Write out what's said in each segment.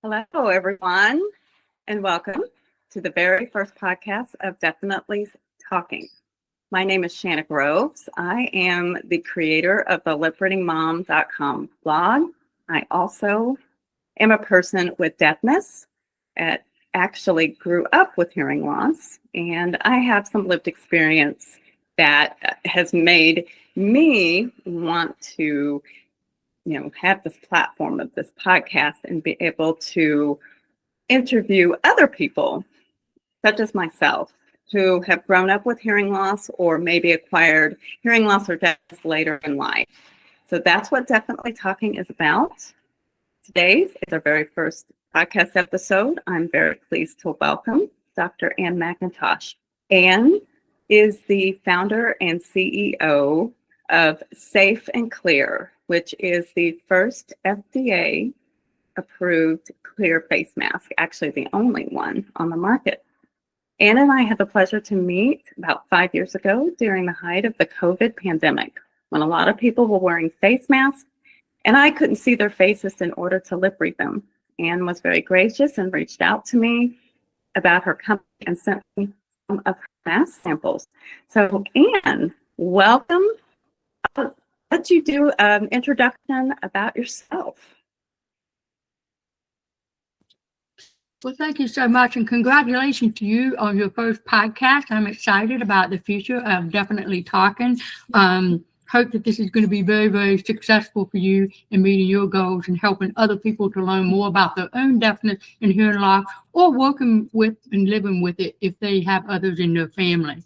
Hello, everyone, and welcome to the very first podcast of Definitely Talking. My name is Shanna Groves. I am the creator of the lipreadingmom.com blog. I also am a person with deafness. Actually grew up with hearing loss, and I have some lived experience that has made me want to have this platform of this podcast and be able to interview other people, such as myself, who have grown up with hearing loss or maybe acquired hearing loss or deafness later in life. So that's what Definitely Talking is about. Today's is our very first podcast episode. I'm very pleased to welcome Dr. Ann McIntosh. Ann is the founder and CEO of Safe and Clear, which is the first FDA approved clear face mask, actually the only one on the market. Ann and I had the pleasure to meet about 5 years ago during the height of the COVID pandemic, when a lot of people were wearing face masks and I couldn't see their faces in order to lip read them. Ann was very gracious and reached out to me about her company and sent me some of her mask samples. So Ann, welcome. I'll let you do an introduction about yourself. Well, thank you so much, and congratulations to you on your first podcast. I'm excited about the future of Definitely Talking. Hope that this is going to be very, very successful for you in meeting your goals and helping other people to learn more about their own deafness and hearing loss, or working with and living with it if they have others in their family.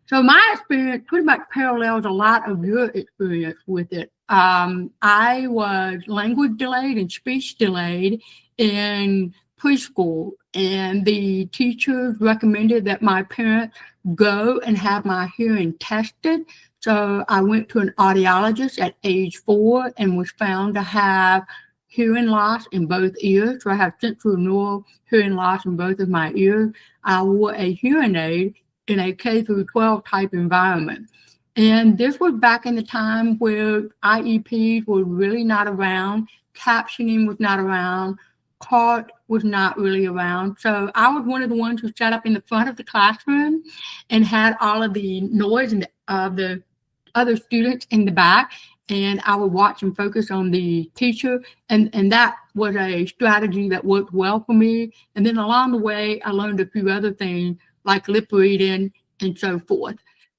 So my experience pretty much parallels a lot of your experience with it. I was language delayed and speech delayed in preschool, and the teachers recommended that my parents go and have my hearing tested. So I went to an audiologist at age 4 and was found to have hearing loss in both ears. So I have central neural hearing loss in both of my ears. I wore a hearing aid in a K through 12 type environment. And this was back in the time where IEPs were really not around, captioning was not around, CART was not really around. So I was one of the ones who sat up in the front of the classroom and had all of the noise and the other students in the back. And I would watch and focus on the teacher. And that was a strategy that worked well for me. And then along the way, I learned a few other things like lip reading and so forth.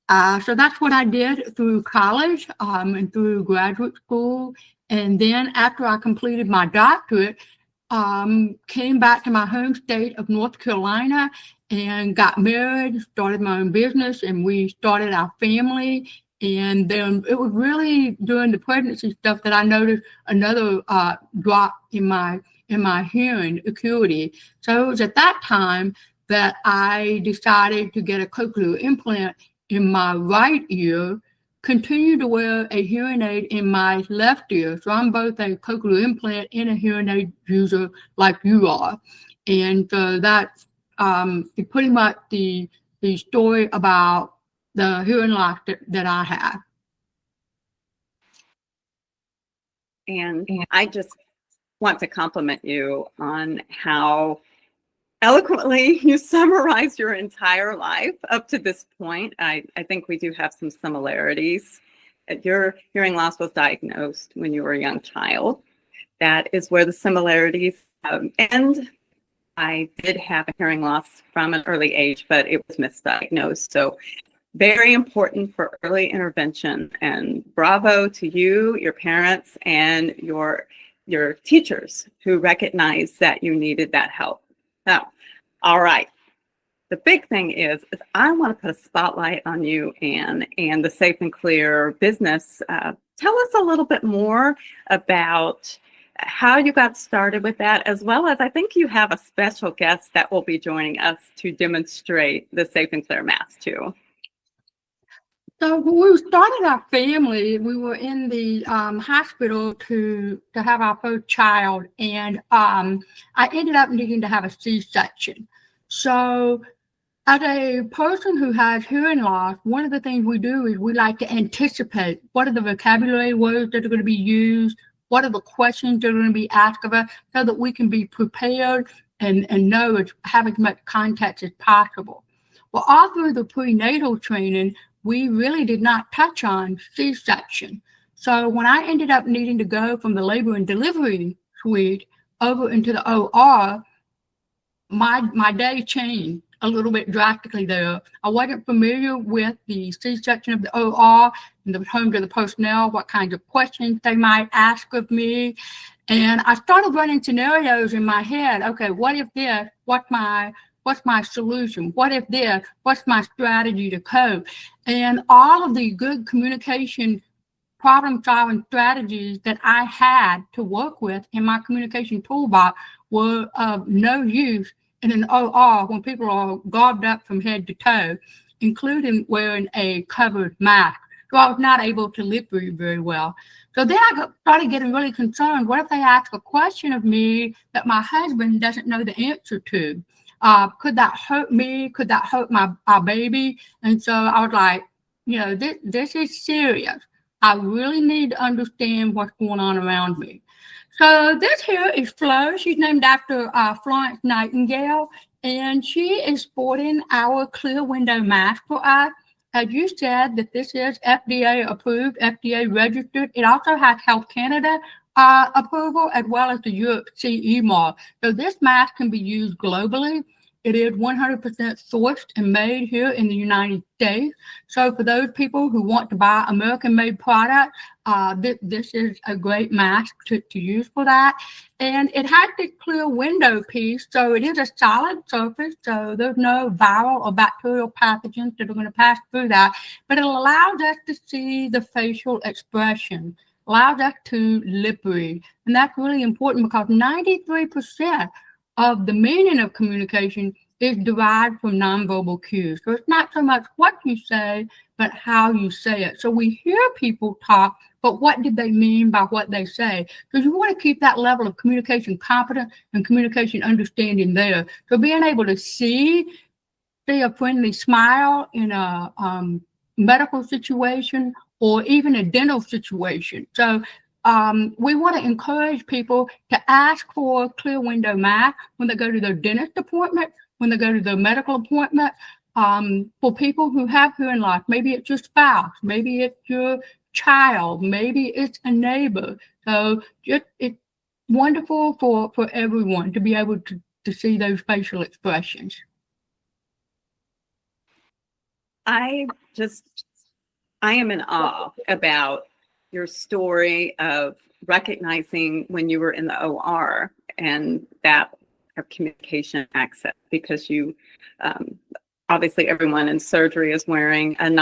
So that's what I did through college and through graduate school. And then after I completed my doctorate, came back to my home state of North Carolina and got married, started my own business, and we started our family. And then it was really during the pregnancy stuff that I noticed another drop in my hearing acuity. So it was at that time that I decided to get a cochlear implant in my right ear, continue to wear a hearing aid in my left ear. So I'm both a cochlear implant and a hearing aid user like you are. And so that's pretty much the story about the hearing loss that I have. And I just want to compliment you on how eloquently you summarized your entire life up to this point. I think we do have some similarities. Your hearing loss was diagnosed when you were a young child. That is where the similarities end. I did have a hearing loss from an early age, but it was misdiagnosed. So very important for early intervention. And bravo to you, your parents, and your teachers who recognized that you needed that help. So, all right. The big thing is I want to put a spotlight on you, Ann, and the Safe and Clear business. Tell us a little bit more about how you got started with that, as well as I think you have a special guest that will be joining us to demonstrate the Safe and Clear mask too. So when we started our family, we were in the hospital to have our first child, and I ended up needing to have a C-section. So as a person who has hearing loss, one of the things we do is we like to anticipate what are the vocabulary words that are going to be used, What are the questions that are going to be asked of us so that we can be prepared and know have as much context as possible. Well, all through the prenatal training, we really did not touch on C-section. So when I ended up needing to go from the labor and delivery suite over into the OR, my day changed a little bit drastically there. I wasn't familiar with the C-section of the OR and the homes of the personnel, what kinds of questions they might ask of me. And I started running scenarios in my head. Okay, what if this? What's my solution? What if this? What's my strategy to cope? And all of the good communication problem-solving strategies that I had to work with in my communication toolbox were of no use in an OR when people are garbed up from head to toe, including wearing a covered mask. So I was not able to lip read very well. So then I started getting really concerned. What if they ask a question of me that my husband doesn't know the answer to? Could that hurt me? Could that hurt our baby? And so I was like, this is serious. I really need to understand what's going on around me. So this here is Flo. She's named after Florence Nightingale, and she is sporting our clear window mask for us. As you said, that this is FDA approved, FDA registered. It also has Health Canada approval as well as the Europe CE mark. So this mask can be used globally. It is 100% sourced and made here in the United States. So for those people who want to buy American-made product, this is a great mask to use for that. And it has this clear window piece, so it is a solid surface, so there's no viral or bacterial pathogens that are going to pass through that. But it allows us to see the facial expression, allows us to lip read. And that's really important because 93% of the meaning of communication is derived from nonverbal cues. So it's not so much what you say, but how you say it. So we hear people talk, but what did they mean by what they say? Because you want to keep that level of communication competence and communication understanding there. So being able to see a friendly smile in a medical situation or even a dental situation. So we want to encourage people to ask for clear window mask when they go to their dentist appointment, when they go to their medical appointment. For people who have hearing loss, maybe it's your spouse, maybe it's your child, maybe it's a neighbor. So it's wonderful for everyone to be able to see those facial expressions. I am in awe about your story of recognizing when you were in the OR and that of communication access, because you obviously everyone in surgery is wearing an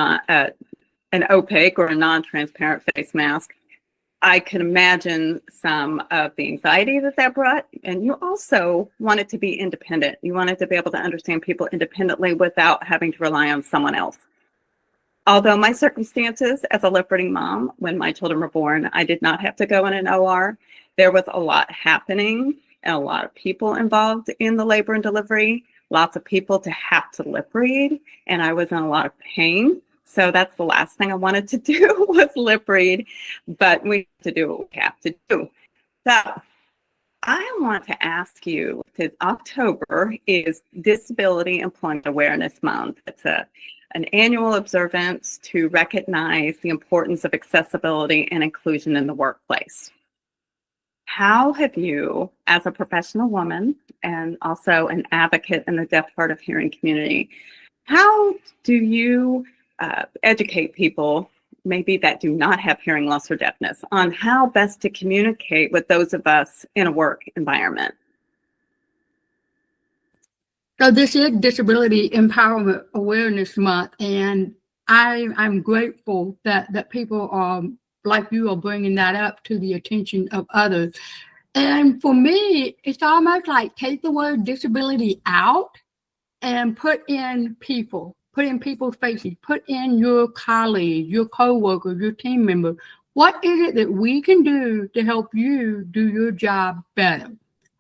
opaque or a non-transparent face mask. I can imagine some of the anxiety that brought, and you also wanted to be independent. You wanted to be able to understand people independently without having to rely on someone else. Although my circumstances as a lip-reading mom, when my children were born, I did not have to go in an OR. There was a lot happening and a lot of people involved in the labor and delivery, lots of people to have to lip read, and I was in a lot of pain. So that's the last thing I wanted to do was lip read, but we have to do what we have to do. So I want to ask you, because October is Disability Employment Awareness Month. It's an annual observance to recognize the importance of accessibility and inclusion in the workplace. How have you, as a professional woman and also an advocate in the deaf, hard of hearing community, how do you educate people maybe that do not have hearing loss or deafness on how best to communicate with those of us in a work environment? So this is Disability Empowerment Awareness Month, and I'm grateful that people are like you are bringing that up to the attention of others. And for me, it's almost like take the word disability out and put in people, put in people's faces, put in your colleagues, your coworkers, your team members. What is it that we can do to help you do your job better?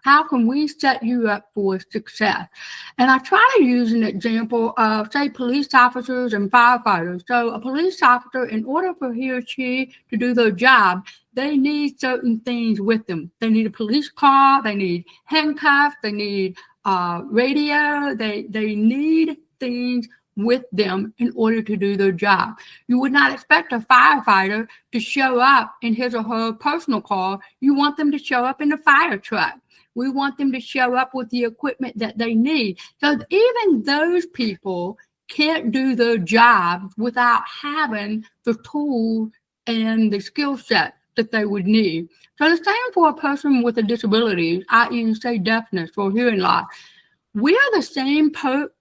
How can we set you up for success? And I try to use an example of, say, police officers and firefighters. So a police officer, in order for he or she to do their job, they need certain things with them. They need a police car, they need handcuffs, they need radio, they need things with them in order to do their job. You would not expect a firefighter to show up in his or her personal car. You want them to show up in the fire truck. We want them to show up with the equipment that they need. So even those people can't do their jobs without having the tools and the skill set that they would need. So the same for a person with a disability, i.e. say deafness or hearing loss. We are the same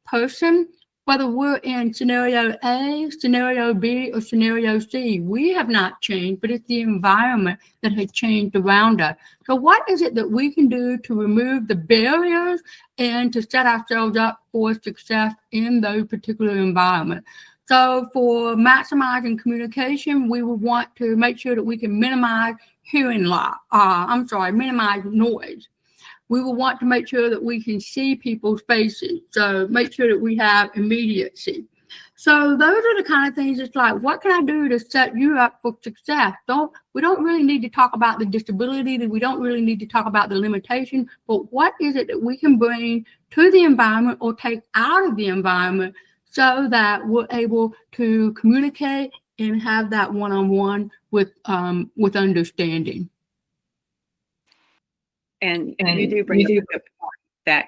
person, whether we're in scenario A, scenario B, or scenario C. We have not changed, but it's the environment that has changed around us. So what is it that we can do to remove the barriers and to set ourselves up for success in those particular environments? So for maximizing communication, we will want to make sure that we can minimize minimize noise. We will want to make sure that we can see people's faces. So make sure that we have immediacy. So those are the kind of things. It's like, what can I do to set you up for success? We don't really need to talk about the disability, we don't really need to talk about the limitation, but what is it that we can bring to the environment or take out of the environment so that we're able to communicate and have that one-on-one with understanding. And you do bring up a good point that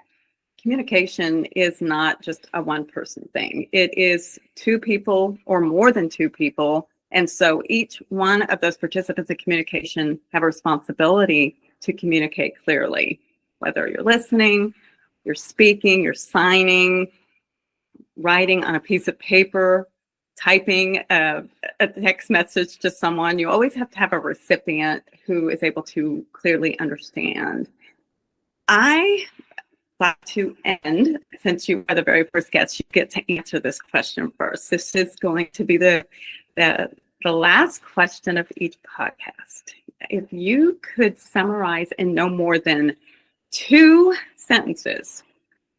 communication is not just a one-person thing. It is two people or more than two people. And so each one of those participants in communication have a responsibility to communicate clearly, whether you're listening, you're speaking, you're signing, writing on a piece of paper, typing a text message to someone. You always have to have a recipient who is able to clearly understand. I like to end, since you are the very first guest, you get to answer this question first. This is going to be the last question of each podcast. If you could summarize in no more than 2 sentences,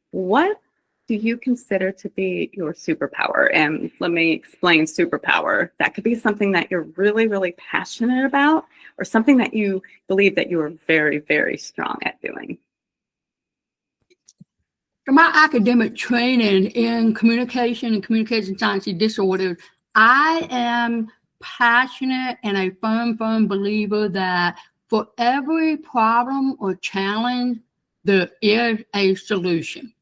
what do you consider to be your superpower? And let me explain superpower. That could be something that you're really, really passionate about, or something that you believe that you are very, very strong at doing. For my academic training in communication and communication science disorders, I am passionate and a firm believer that for every problem or challenge, there is a solution.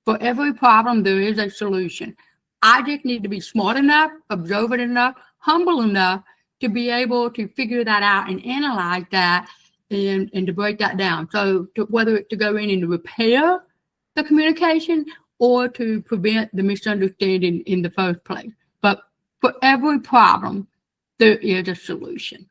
For every problem, there is a solution. I just need to be smart enough, observant enough, humble enough to be able to figure that out and analyze that and to break that down. So whether it's to go in and repair the communication or to prevent the misunderstanding in the first place. But for every problem, there is a solution.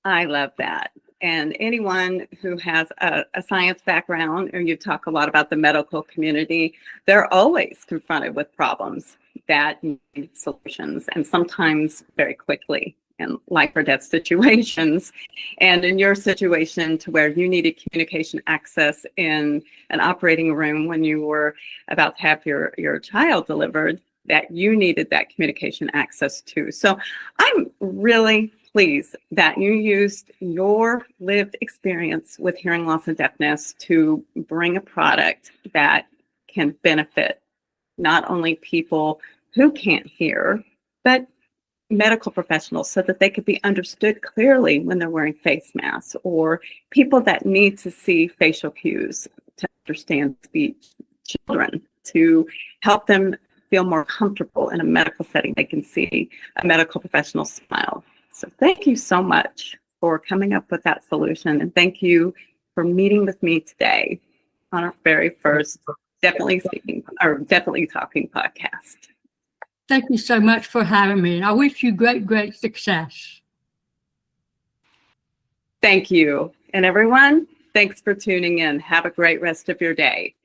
I love that. And anyone who has a science background, or you talk a lot about the medical community, they're always confronted with problems that need solutions, and sometimes very quickly in life or death situations. And in your situation, to where you needed communication access in an operating room when you were about to have your child delivered, that you needed that communication access to. So I'm really pleased that you used your lived experience with hearing loss and deafness to bring a product that can benefit not only people who can't hear, but medical professionals, so that they could be understood clearly when they're wearing face masks, or people that need to see facial cues to understand speech, children, to help them feel more comfortable in a medical setting. They can see a medical professional smile. So thank you so much for coming up with that solution. And thank you for meeting with me today on our very first Definitely Talking podcast. Thank you so much for having me. I wish you great success. Thank you. And everyone, thanks for tuning in. Have a great rest of your day.